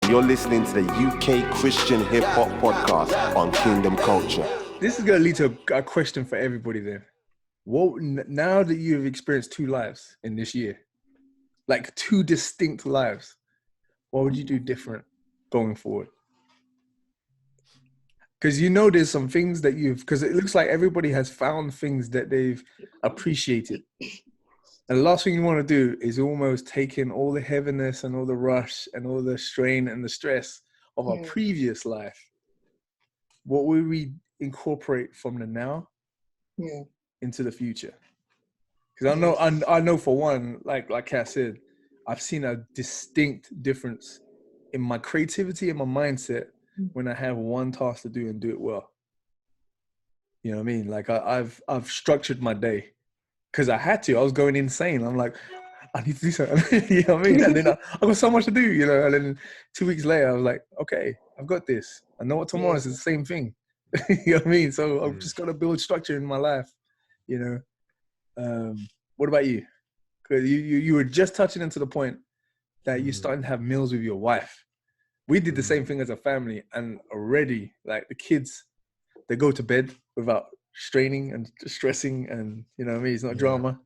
You're listening to the UK Christian Hip Hop Podcast on Kingdom Culture. This is going to lead to a question for everybody then. What, now that you've experienced two lives in this year, like two distinct lives, what would you do different going forward? Because you know there's some things that because it looks like everybody has found things that they've appreciated. And the last thing you want to do is almost take in all the heaviness and all the rush and all the strain and the stress of our previous life. What will we incorporate from the now into the future? Because I know for one, like Kat said, I've seen a distinct difference in my creativity and my mindset when I have one task to do and do it well. You know what I mean? Like I've structured my day because I had to. I was going insane. I'm like, I need to do something. You know what I mean? And then I got so much to do, you know. And then 2 weeks later, I was like, okay, I've got this. I know what tomorrow is the same thing. You know what I mean? So I've just got to build structure in my life, you know. What about you? Because you were just touching into the point that you're starting to have meals with your wife. We did the same thing as a family, and already, like, the kids, they go to bed without straining and stressing, and, you know what I mean? It's not drama.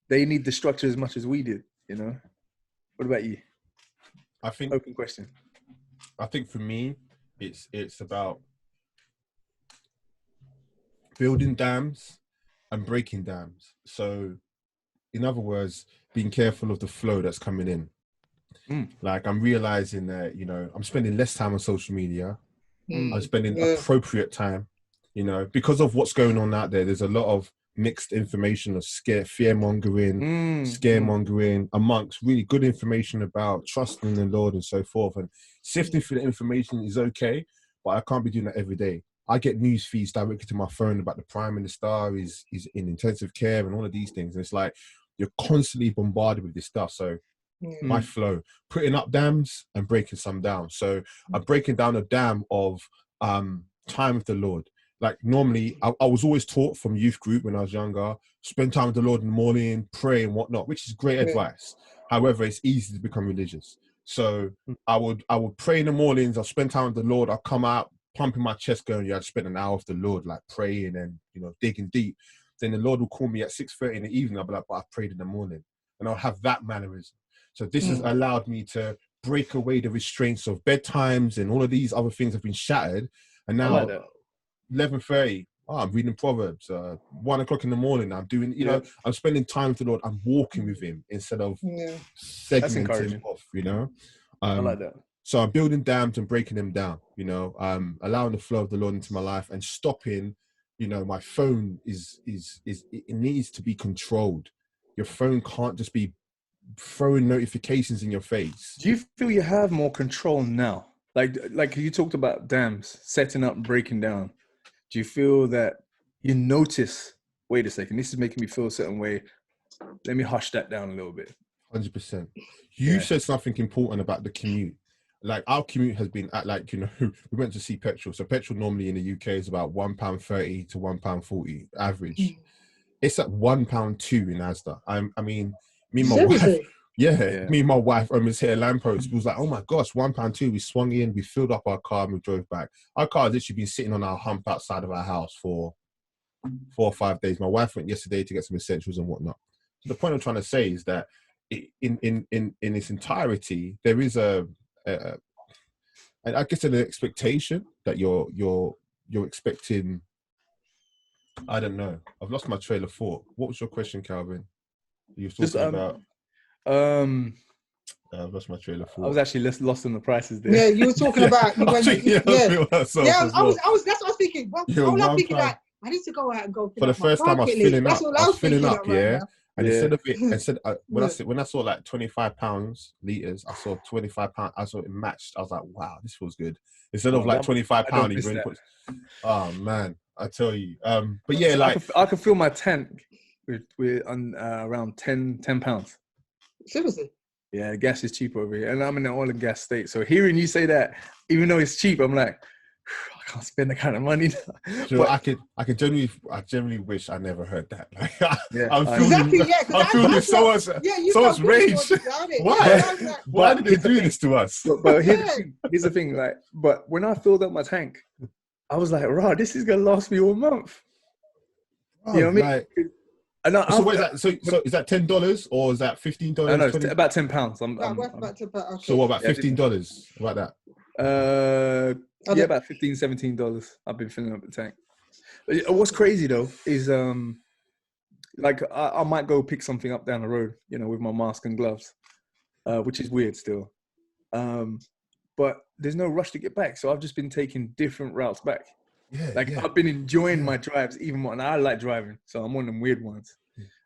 They need the structure as much as we did, you know? What about you? I think open question. I think for me, it's about building dams and breaking dams. So, in other words, being careful of the flow that's coming in. Like, I'm realizing that, you know, I'm spending less time on social media. I'm spending appropriate time, you know, because of what's going on out there. There's a lot of mixed information of fear-mongering, scaremongering amongst really good information about trusting the Lord and so forth. And sifting through the information is okay, but I can't be doing that every day. I get news feeds directly to my phone about the Prime Minister is in intensive care and all of these things. And it's like, you're constantly bombarded with this stuff. So my flow, putting up dams and breaking some down. So I'm breaking down a dam of time with the Lord. Like, normally, I was always taught from youth group when I was younger, spend time with the Lord in the morning, pray and whatnot, which is great advice. However, it's easy to become religious. So I would pray in the mornings, I'll spend time with the Lord, I'll come out, pumping my chest going, I'd spend an hour with the Lord, like praying and, you know, digging deep. Then the Lord will call me at 6:30 in the evening, I'll be like, but I've prayed in the morning. And I'll have that mannerism. So this has allowed me to break away the restraints of bedtimes and all of these other things have been shattered. And now 11:30, I'm reading Proverbs. 1 o'clock in the morning, I'm doing, you know, I'm spending time with the Lord. I'm walking with him instead of segmenting off, you know. I like that. So I'm building dams and breaking them down, you know, allowing the flow of the Lord into my life and stopping, you know, my phone it needs to be controlled. Your phone can't just be throwing notifications in your face. Do you feel you have more control now? Like you talked about dams, setting up, breaking down. Do you feel that you notice, wait a second, this is making me feel a certain way. Let me hush that down a little bit. 100%. You said something important about the commute. Like, our commute has been at, like, you know, we went to see petrol. So petrol normally in the UK is about £1.30 to £1.40 average. It's at £1.02 in Asda. I mean, me and my wife, me and my wife almost hit a lamppost. We was like, oh my gosh, £1.02. We swung in, we filled up our car and we drove back. Our car has literally been sitting on our hump outside of our house for 4 or 5 days. My wife went yesterday to get some essentials and whatnot. So the point I'm trying to say is that in its entirety, there is I guess an expectation that you're expecting. I don't know. I've lost my trail of thought. What was your question, Calvin? You were talking about. I've lost my trail of thought. I was actually lost in the prices there. Yeah, you were talking about. I was. That's what I was thinking. Well, I'm thinking that I need to go out and go. For the first time, I was filling up. I was filling up, and instead of when I saw like £25 liters, I saw £25. I saw it matched. I was like, wow, this feels good. Instead of like £25, you really put. Oh man, I tell you. But yeah, like I could fill my tank with around £10. Seriously. Yeah, gas is cheap over here, and I'm in an oil and gas state. So hearing you say that, even though it's cheap, I'm like, I can't spend that kind of money now. So I generally wish I never heard that. Like, I'm feeling so much rage. Why? Why did they do this to us? But here's the thing, like, but when I filled up my tank, I was like, "Right, this is gonna last me all month." You know what I mean? Like, so what is that? So is that $10 or is that $15? No, it's about £10. Okay. So what about $15? About that? Yeah, about $15, $17. I've been filling up the tank. But what's crazy though is like I might go pick something up down the road, you know, with my mask and gloves, which is weird still. But there's no rush to get back, so I've just been taking different routes back. I've been enjoying my drives even more, and I like driving, so I'm one of them weird ones.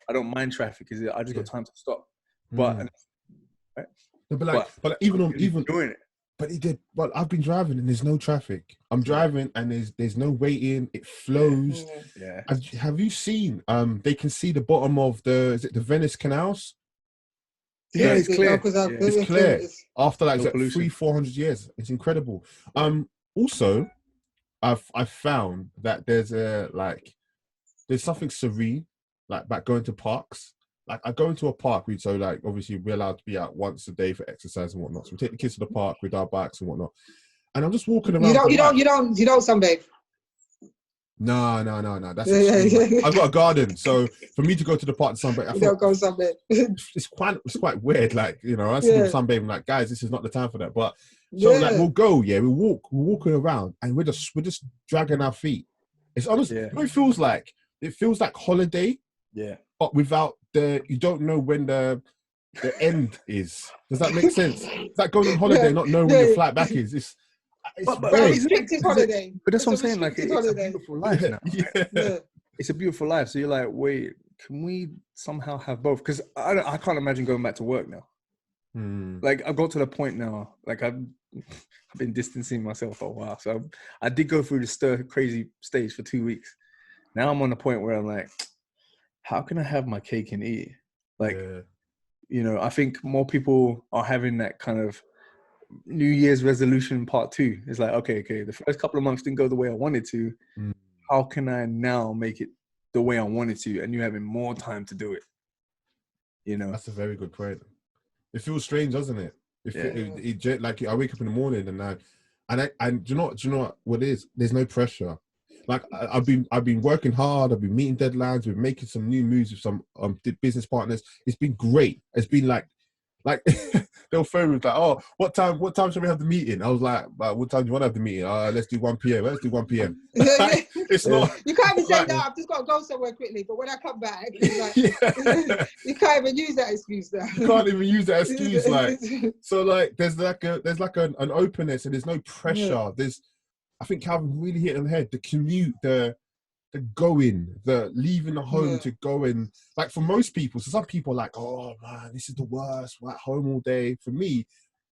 I don't mind traffic because I just got time to stop. But even enjoying it. But he did. But I've been driving and there's no traffic. I'm driving and there's no waiting. It flows. Yeah. Have you seen? They can see the bottom of the Venice canals. Yeah, it's clear. It's clear after like 300-400 years. It's incredible. Also, I've found that there's something serene, like about going to parks. Like I go into a park, so like obviously we're allowed to be out once a day for exercise and whatnot. So we take the kids to the park with our bikes and whatnot. And I'm just walking around. You don't sunbathe. No. That's I've got a garden, so for me to go to the park to sunbathe, don't go sunbathe. It's quite weird. Like, you know, I see them sunbathing. Like, guys, this is not the time for that. But so like we'll go, we're walking around, and we're just dragging our feet. It's honestly, you know, it feels like holiday. Yeah. But without you don't know when the end is. Does that make sense? It's like going on holiday, not knowing when your flight back is. It's restricted holiday. But that's what I'm saying. Like, it's a beautiful life now. Right? It's a beautiful life. So you're like, wait, can we somehow have both? Because I can't imagine going back to work now. Like, I've got to the point now. Like, I've been distancing myself for a while. So I did go through the stir crazy stage for 2 weeks. Now I'm on the point where I'm like, how can I have my cake and eat it? Like, you know, I think more people are having that kind of New Year's resolution part 2. It's like, okay, the first couple of months didn't go the way I wanted to. How can I now make it the way I wanted to? And you're having more time to do it. You know? That's a very good point. It feels strange, doesn't it? It like I wake up in the morning and do you know what it is? There's no pressure. Like I've been working hard. I've been meeting deadlines. We're making some new moves with some business partners. It's been great. It's been like they'll phone me like, oh, what time should we have the meeting? I was like, what time do you want to have the meeting? Let's do 1 p.m. Let's do 1 p.m. It's not. You can't even say no. I've just got to go somewhere quickly. But when I come back, it's like, you can't even use that excuse now. You can't even use that excuse. Like, so like there's an openness and there's no pressure. I think Calvin really hit on the head. The commute, the going, the leaving the home to go and like for most people. So some people are like, oh man, this is the worst. We're at home all day. For me,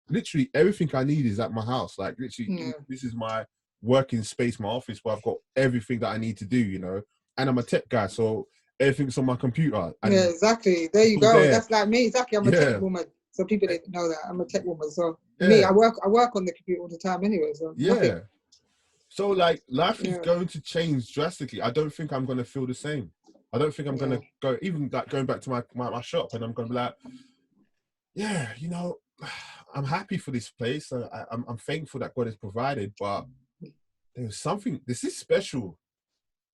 literally everything I need is at my house. Like literally, this is my working space, my office where I've got everything that I need to do. You know, and I'm a tech guy, so everything's on my computer. And exactly. There you go. That's like me. Exactly. I'm a tech woman. So people didn't know that I'm a tech woman. So me, I work on the computer all the time anyway. So nothing. So, like, life is going to change drastically. I don't think I'm going to feel the same. I don't think I'm going to go, even like going back to my shop, and I'm going to be like, you know, I'm happy for this place. I'm thankful that God has provided, but there's something, this is special.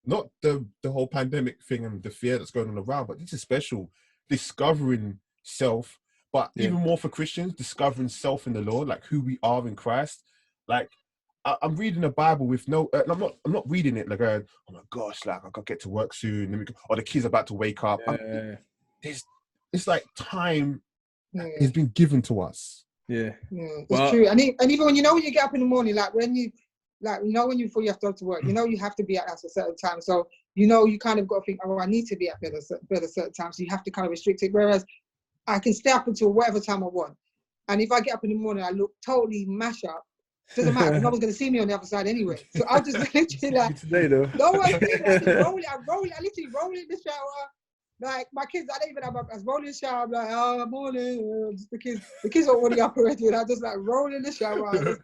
Not the whole pandemic thing and the fear that's going on around, but this is special. Discovering self, but even more for Christians, discovering self in the Lord, like who we are in Christ. Like, I'm reading the Bible with no. I'm not reading it like, oh my gosh, like I gotta get to work soon, or the kids are about to wake up. It's like time has been given to us. It's true. And even when you get up in the morning, like when you before you have to go to work, you have to be at a certain time. So you kind of got to think, oh, I need to be at bed at a certain time. So you have to kind of restrict it. Whereas I can stay up until whatever time I want. And if I get up in the morning, I look totally mash up. Doesn't matter. No one's going to see me on the other side anyway. So I'll just literally like, today, though. No one's seeing me. I literally roll in the shower, Like my kids, I don't even have a rolling shower. I'm like, oh, morning. Just the kids are already up already, and I just like roll in the shower.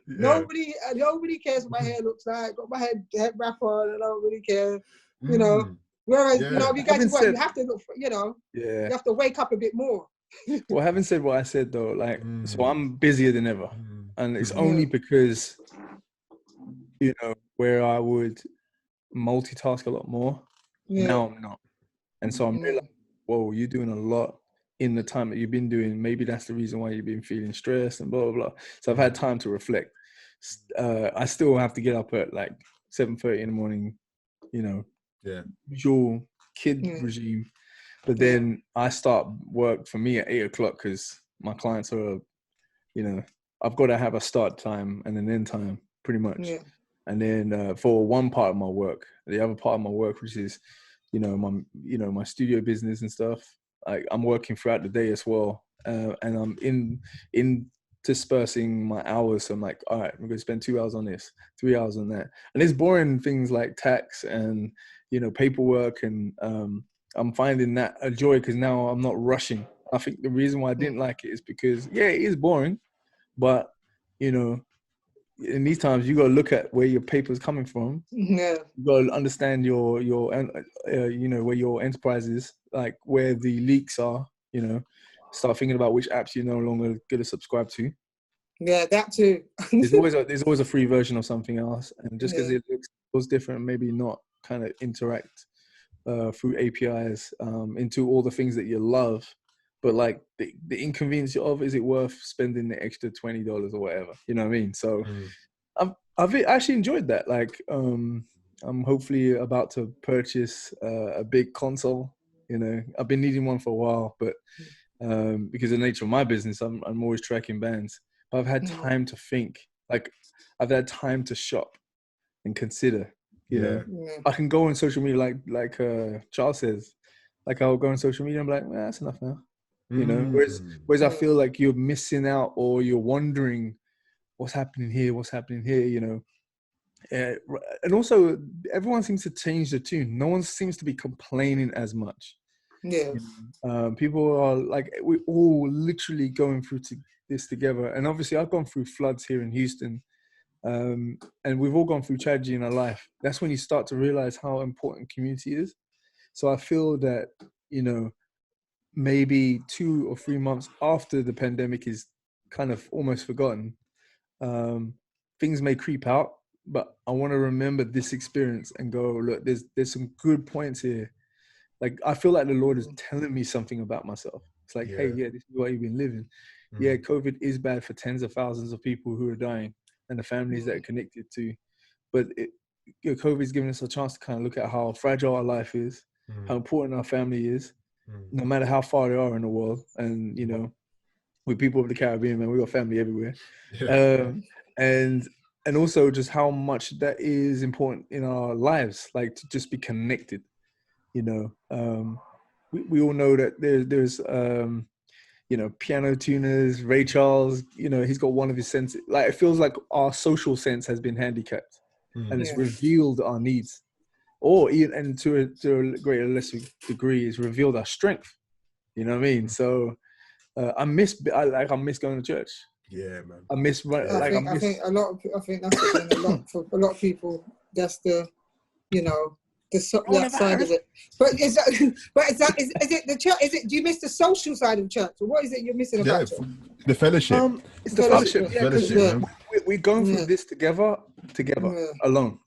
Nobody cares what my hair looks like. Got my head wrap on, and I don't really care. You know. Whereas you know, if you guys work, you have to look for, you know. Yeah. You have to wake up a bit more. Well, having said what I said though, like, so I'm busier than ever, and it's only because, you know, where I would multitask a lot more. Now I'm not. And so I'm realizing, whoa, you're doing a lot in the time that you've been doing. Maybe that's the reason why you've been feeling stressed and blah, blah, blah. So I've had time to reflect. I still have to get up at like 7:30 in the morning, you know, usual kid regime. But then I start work for me at 8 o'clock because my clients are, you know, I've got to have a start time and an end time pretty much. Yeah. And then for one part of my work, the other part of my work, which is, my studio business and stuff. I'm working throughout the day as well, and I'm in dispersing my hours. So I'm like, all right, I'm going to spend 2 hours on this, 3 hours on that, and it's boring things like tax and paperwork, and I'm finding that a joy because now I'm not rushing. I think the reason why I didn't like it is because it is boring, but in these times, you got to look at where your paper's coming from. Yeah. You got to understand your where your enterprise is, like where the leaks are, start thinking about which apps you're no longer going to subscribe to. Yeah, that too. there's always a free version of something else. And just because it looks different, maybe not kind of interact through APIs into all the things that you love. But like the inconvenience of, is it worth spending the extra $20 or whatever? You know what I mean? So I've actually enjoyed that. Like I'm hopefully about to purchase a big console. I've been needing one for a while, but because of the nature of my business, I'm always tracking bands. But I've had time to think. Like I've had time to shop and consider. I can go on social media like Charles says. Like I'll go on social media and be like, that's enough now. Whereas I feel like you're missing out, or you're wondering what's happening here, and also everyone seems to change the tune. No one seems to be complaining as much. People are like, we're all literally going through this together. And obviously I've gone through floods here in Houston, and we've all gone through tragedy in our life. That's when you start to realize how important community is. So I feel that maybe 2 or 3 months after the pandemic is kind of almost forgotten, things may creep out, but I want to remember this experience and go, look, there's some good points here. Like, I feel like the Lord is telling me something about myself. It's like, hey, this is what you've been living. Yeah, COVID is bad for tens of thousands of people who are dying and the families that are connected to. But COVID is giving us a chance to kind of look at how fragile our life is, how important our family is, no matter how far they are in the world. And, we're people of the Caribbean, man, we got family everywhere. And also just how much that is important in our lives, like to just be connected. We all know that there's piano tuners, Ray Charles, he's got one of his senses. Like, it feels like our social sense has been handicapped, and it's revealed our needs. And to a greater or lesser degree, it's revealed our strength. You know what I mean? So I miss going to church. Yeah, man. I think that's the thing. A lot for a lot of people. That's the that side of it. But is it the church? Do you miss the social side of church, or what is it you're missing about church? The fellowship. It's the fellowship. Yeah, because we're going through this together, alone.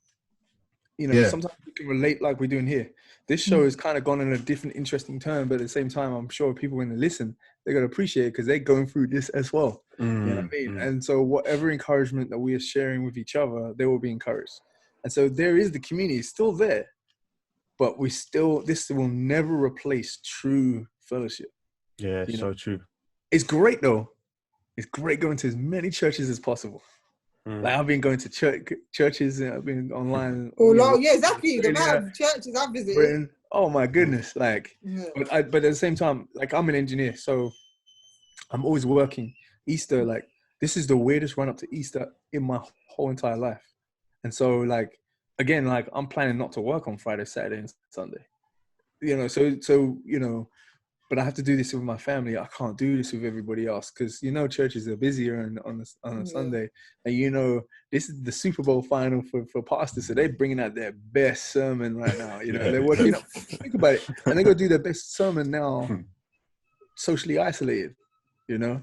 Sometimes we can relate like we're doing here. This show has kind of gone in a different, interesting turn, but at the same time, I'm sure people when they listen, they're going to appreciate it because they're going through this as well. You know what I mean? And so whatever encouragement that we are sharing with each other, they will be encouraged. And so there is the community, it's still there, but this will never replace true fellowship. Yeah, so true. It's great though. It's great going to as many churches as possible. Like, I've been going to churches, and I've been online. Exactly. The amount of churches I've visited. Britain. Oh my goodness! Like, but at the same time, like, I'm an engineer, so I'm always working. Easter, like, this is the weirdest run up to Easter in my whole entire life, and so, like, again, like, I'm planning not to work on Friday, Saturday, and Sunday. you know, so you know, but I have to do this with my family. I can't do this with everybody else because, you know, churches are busier on a Sunday. And, you know, this is the Super Bowl final for pastors. So they're bringing out their best sermon right now. You know, they're working up. Think about it. And they're going to do their best sermon now, socially isolated, you know.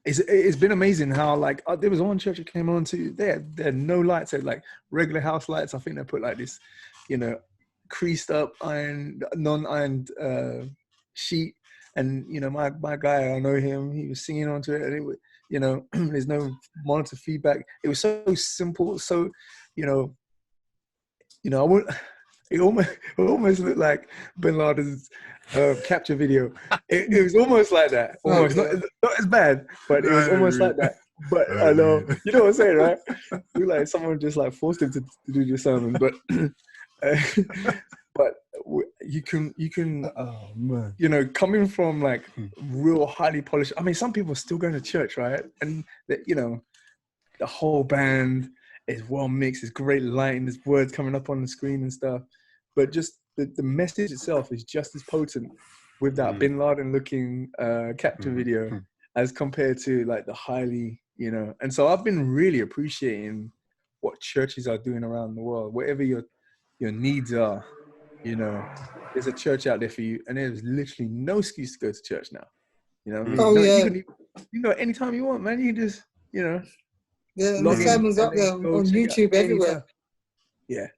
It's been amazing how, like, there was one church that came on to, they had no lights, they had like regular house lights. I think they put like this, you know, creased up non-ironed sheet, and you know, my guy, I know him, he was singing onto it, and it was, you know, there's no monitor feedback. It was so simple, so you know I wouldn't. It almost looked like Bin Laden's capture video. It was almost like that. Almost not as bad, but it was almost like that. But I know, you know what I'm saying, right? Like someone just like forced him to do the sermon, but but you can oh man, you know, coming from like real highly polished. I mean, some people are still going to church, right? And you know, the whole band is well mixed. There's great lighting. There's words coming up on the screen and stuff. But just the message itself is just as potent with that Bin Laden looking capture video as compared to like the highly, you know. And so I've been really appreciating what churches are doing around the world. Whatever your needs are, you know, there's a church out there for you. And there's literally no excuse to go to church now. You know what I mean? You can go anytime you want, man. You can just, you know. Yeah, and the sermons up there on YouTube everywhere. Yeah.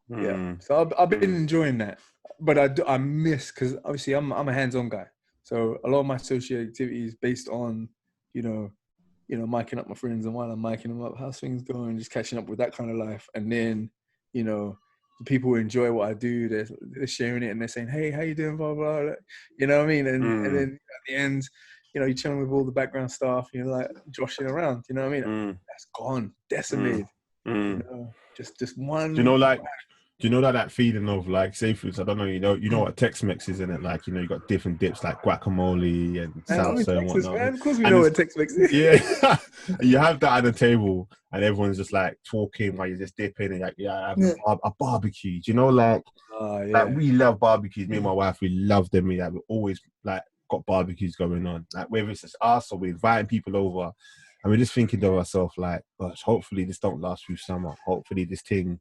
Yeah, so I've been enjoying that, but I miss, because obviously I'm a hands-on guy, so a lot of my social activity is based on, you know, miking up my friends, and while I'm miking them up, how's things going, just catching up with that kind of life, and then, you know, the people who enjoy what I do, they're sharing it and they're saying, hey, how you doing, blah blah, blah. You know what I mean, and then at the end, you know, you're chilling with all the background staff, you know, like joshing around, you know what I mean? That's gone, decimated. You know, just one. Do you know that feeling of like, say foods? I don't know. You know what Tex-Mex is in it. Like, you know, you got different dips like guacamole and salsa and whatnot. Man. Of course, we know what Tex-Mex is. Yeah, you have that at the table, and everyone's just like talking while you're just dipping, and like, a barbecue. Do you know, like we love barbecues. Me and my wife, we love them. We always like got barbecues going on. Like whether it's just us or we're inviting people over, and we're just thinking to ourselves like, gosh, hopefully this don't last through summer. Hopefully this thing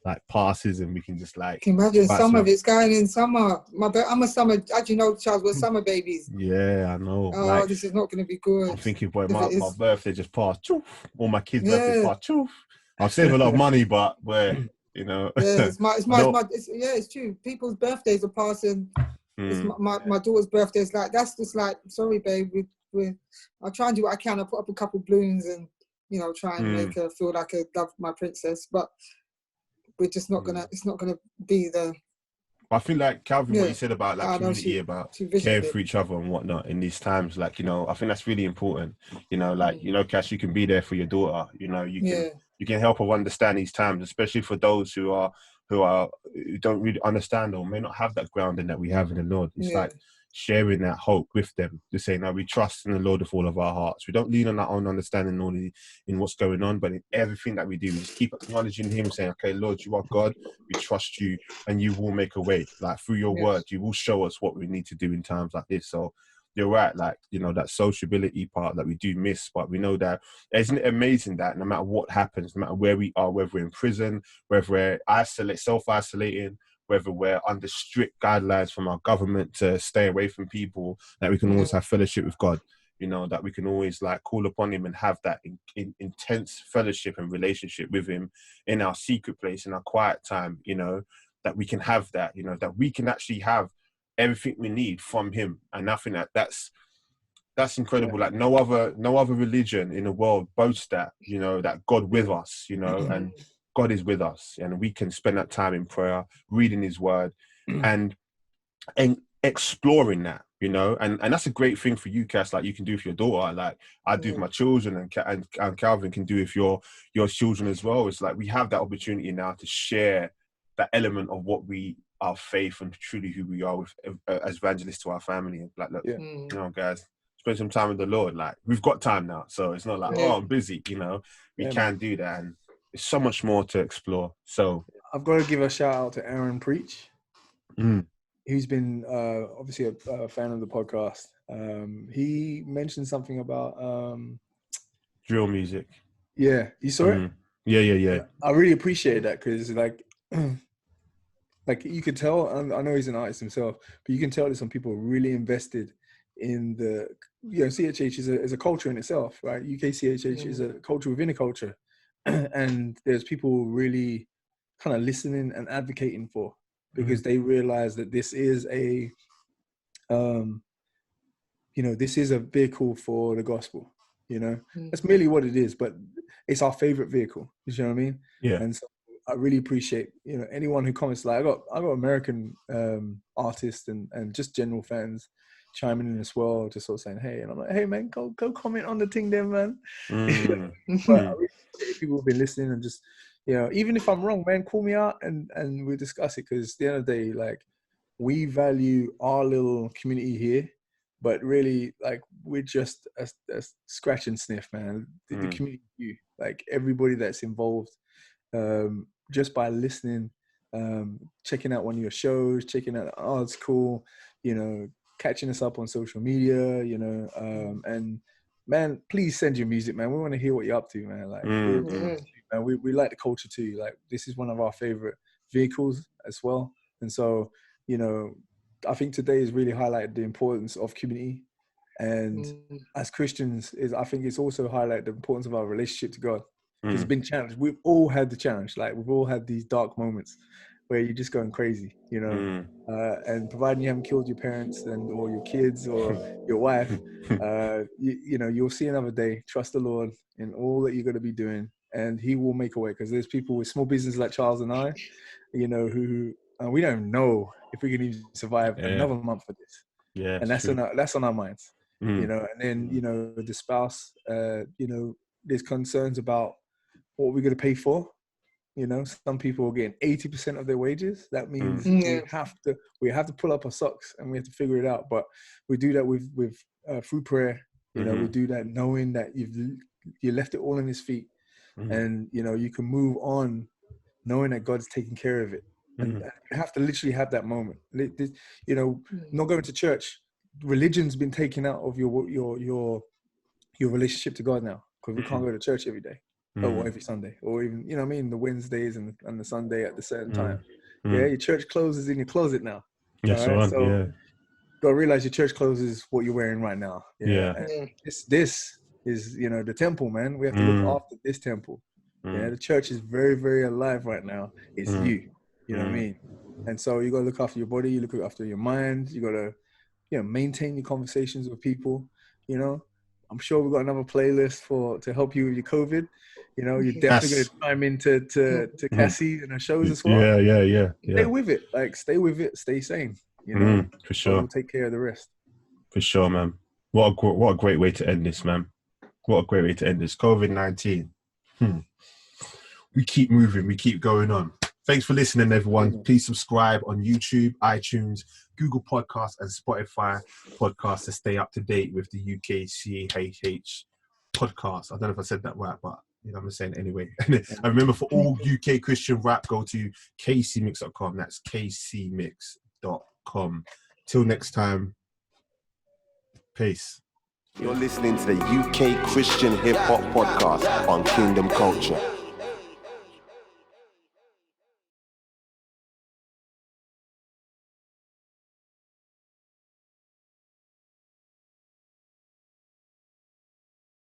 like passes and we can just like. Can you imagine summer? It's going in summer. I'm a summer. As you know, Charles, we're summer babies. Yeah, I know. Oh, like, this is not going to be good. I'm thinking, boy, my birthday just passed. Choof. All my kids' birthdays passed. Choof. I'll save a lot of money, but where, you know. Yeah, it's true. People's birthdays are passing. It's my daughter's birthday is like, that's just like, sorry, babe. I'll try and do what I can. I'll put up a couple balloons and, you know, try and make her feel like I love my princess, but we're just not gonna. It's not gonna be the. I feel like Calvin, what you said about like community, about caring for each other and whatnot in these times, like, you know, I think that's really important. You know, like, you know, Cash, you can be there for your daughter. You know, you can help her understand these times, especially for those who don't really understand or may not have that grounding that we have in the Lord. It's like sharing that hope with them, to say, no, we trust in the Lord with all of our hearts. We don't lean on our own understanding only in what's going on, but in everything that we do, we just keep acknowledging Him, saying, okay, Lord, you are God, we trust you, and you will make a way. Like through your word, you will show us what we need to do in times like this. So you're right, like, you know, that sociability part that we do miss, but we know that, isn't it amazing that no matter what happens, no matter where we are, whether we're in prison, whether we're self-isolating, whether we're under strict guidelines from our government to stay away from people, that we can always have fellowship with God, you know, that we can always like call upon Him and have that intense fellowship and relationship with Him in our secret place, in our quiet time, you know, that we can have that, you know, that we can actually have everything we need from Him. And I think that's incredible. Like no other religion in the world boasts that, you know, that God with us, you know, and God is with us, and we can spend that time in prayer, reading His word, and exploring that, you know, and that's a great thing for you, Cass. Like you can do for your daughter, like I do with my children, and Calvin can do with your children as well. It's like we have that opportunity now to share that element of what we our faith and truly who we are with as evangelists to our family. And like, look, you know, guys, spend some time with the Lord. Like we've got time now, so it's not like oh, I'm busy. You know, we can do that, and there's so much more to explore. So I've got to give a shout out to Aaron Preach, who's been obviously a fan of the podcast. He mentioned something about drill music. Yeah, you saw it? Yeah. I really appreciate that because like you could tell, I know he's an artist himself, but you can tell that some people are really invested in the, CHH is a culture in itself, right? UK CHH is a culture within a culture. And there's people really kind of listening and advocating for, because they realize that this is a, this is a vehicle for the gospel, That's merely what it is, but it's our favorite vehicle. You know what I mean? Yeah. And so I really appreciate, anyone who comments. Like I got American artists and just general fans chiming in as well, just sort of saying, hey, and I'm like, hey man, go comment on the thing there, man. But I really appreciate people who've been listening and just, even if I'm wrong, man, call me out and we'll discuss it, because at the end of the day, like, we value our little community here, but really, like, we're just a scratch and sniff, man. The community, like everybody that's involved, just by listening, checking out one of your shows, checking out, oh, it's cool, catching us up on social media, and man, please send your music, man. We want to hear what you're up to, man. Like, man, we like the culture too. Like, this is one of our favorite vehicles as well. And so, I think today has really highlighted the importance of community. And as Christians, I think it's also highlighted the importance of our relationship to God. It's been challenged. We've all had the challenge. Like, we've all had these dark moments where you're just going crazy, and providing you haven't killed your parents or your kids or your wife, you'll see another day. Trust the Lord in all that you're going to be doing, and He will make a way. Because there's people with small businesses like Charles and I, who we don't even know if we can even survive another month for this. Yeah, and that's on our minds, and then the spouse, there's concerns about what we're going to pay for. Some people are getting 80% of their wages. That means we have to pull up our socks and we have to figure it out. But we do that with through prayer. We do that knowing that you left it all in His feet, and you can move on, knowing that God's taking care of it. And you have to literally have that moment. Not going to church. Religion's been taken out of your relationship to God now, because we can't go to church every day. Or every Sunday, or even, the Wednesdays and the Sunday at the certain time. Yeah, your church clothes is in your closet now. Yes, right? So you gotta realize your church clothes is what you're wearing right now. Yeah. And this is, the temple, man. We have to look after this temple. Yeah, the church is very, very alive right now. It's you. You know what I mean? And so you gotta look after your body. You look after your mind. You gotta, maintain your conversations with people. I'm sure we've got another playlist to help you with your COVID. You're definitely going to chime into to Cassie and her shows as well. Yeah. Stay with it. Like, stay with it. Stay sane. For sure. We'll take care of the rest. For sure, man. What a great way to end this, man. What a great way to end this. COVID-19. We keep moving. We keep going on. Thanks for listening, everyone. Please subscribe on YouTube, iTunes, Google Podcasts, and Spotify podcasts to stay up to date with the UK CHH podcast. I don't know if I said that right, but I'm saying it anyway. And remember, for all UK Christian rap, go to kcmix.com. That's kcmix.com. Till next time, peace. You're listening to the UK Christian Hip Hop Podcast on Kingdom Culture.